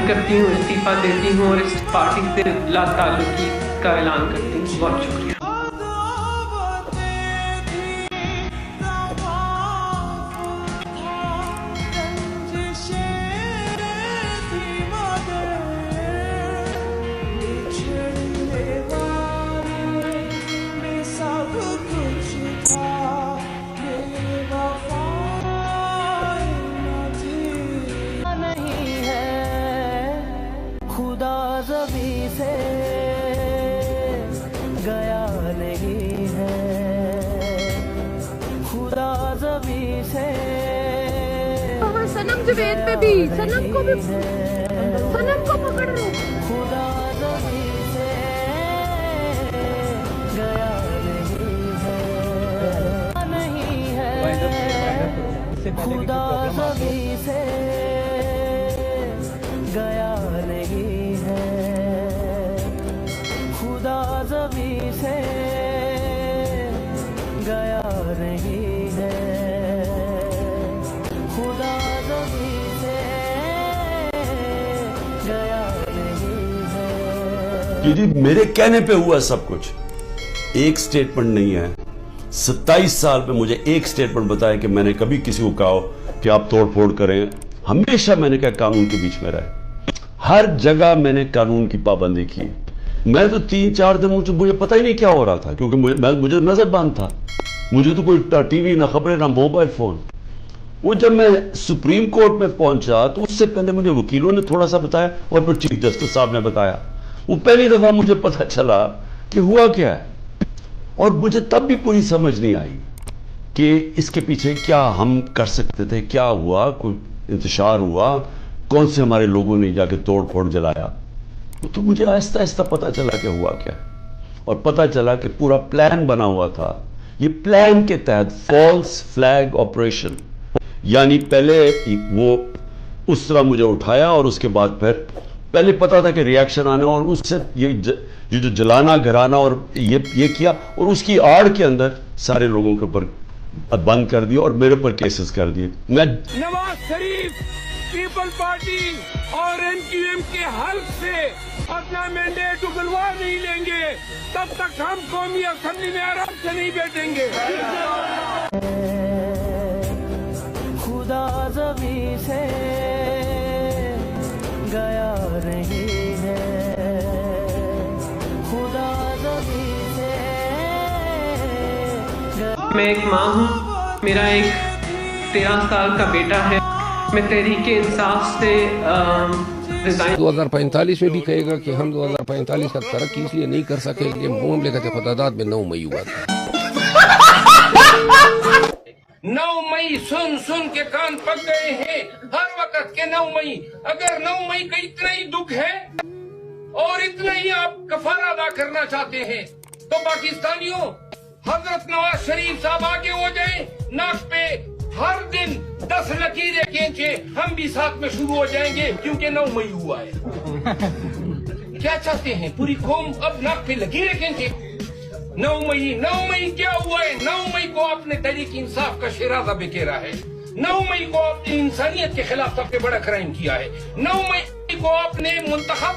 Resign करती हूँ, इस्तीफा देती हूँ और इस पार्टी से ला ताल्लुकी का ऐलान करती हूँ। बहुत शुक्रिया। खुदा ज़मीं से गया नहीं है, खुदा ज़मीं से। सनम जुबैद पे भी, सनम को पकड़ रहे। खुदा ज़मीं से गया नहीं है, खुदा ज़मीं से गया नहीं है, खुदा ज़मीं से गया नहीं है, खुदा ज़मीं से गया नहीं है। जी मेरे कहने पे हुआ सब कुछ, एक स्टेटमेंट नहीं है। 27 साल में मुझे एक स्टेटमेंट बताया कि मैंने कभी किसी को कहा कि आप तोड़ फोड़ करें। हमेशा मैंने कहा कानून के बीच में रहे, हर जगह मैंने कानून की पाबंदी की। मैं तो 3-4 दिन मुझे पता ही नहीं क्या हो रहा था, क्योंकि मुझे नजरबंद था। मुझे तो कोई टीवी ना खबरें ना मोबाइल फोन। वो जब मैं सुप्रीम कोर्ट में पहुंचा तो उससे पहले मुझे वकीलों ने थोड़ा सा बताया और फिर चीफ जस्टिस साहब ने बताया। वो पहली दफा मुझे पता चला कि हुआ क्या है, और मुझे तब भी पूरी समझ नहीं आई कि इसके पीछे क्या हम कर सकते थे, क्या हुआ, कोई इंतशार हुआ, कौन से हमारे लोगों ने जाके तोड़ फोड़ जलाया। तो मुझे आहिस्ता आहिस्ता पता चला कि हुआ क्या, और पता चला कि पूरा प्लान बना हुआ था। ये प्लान के तहत फॉल्स फ्लैग ऑपरेशन, यानी पहले वो उस तरह मुझे उठाया और उसके बाद फिर पहले पता था कि रिएक्शन आना, और उससे ये जो जलाना घराना और ये किया, और उसकी आड़ के अंदर सारे लोगों के ऊपर बंद कर दिया और मेरे ऊपर केसेस कर दिए। मैं नवाज शरीफ पीपल पार्टी और एनक्यूएम के हल्क से अपना मैंडेट उगलवा नहीं लेंगे, तब तक हम कौमी असेंबली में आराम से नहीं बैठेंगे। खुदा ज़मीं से गया नहीं है, खुदा ज़मीं से मैं एक माँ हूँ, मेरा एक 13 साल का बेटा है। मैं तहरीक इंसाफ से रिजाइन 2045 में भी कहेगा कि हम 2045 तक तरक्की इसलिए नहीं कर सके कि मुमलिकत फतादात में 9 मई हुआ था। 9 मई सुन सुन के कान पक गए हैं, हर वक्त के 9 मई। अगर 9 मई का इतना ही दुख है और इतना ही आप कफारा अदा करना चाहते हैं, तो पाकिस्तानियों, हजरत नवाज शरीफ साहब आगे हो जाए, नाक पे हर दिन 10 लकीरें खींचे, हम भी साथ में शुरू हो जाएंगे, क्योंकि 9 मई हुआ है। क्या चाहते हैं, पूरी कौम अब नाक पे लकीरें खींचे? 9 मई क्या हुआ है? 9 मई को आपने तहरीक इंसाफ का शिराजा बिखेरा है। 9 मई को आपने इंसानियत के खिलाफ सबसे बड़ा क्राइम किया है। 9 मई को आपने मुंतखब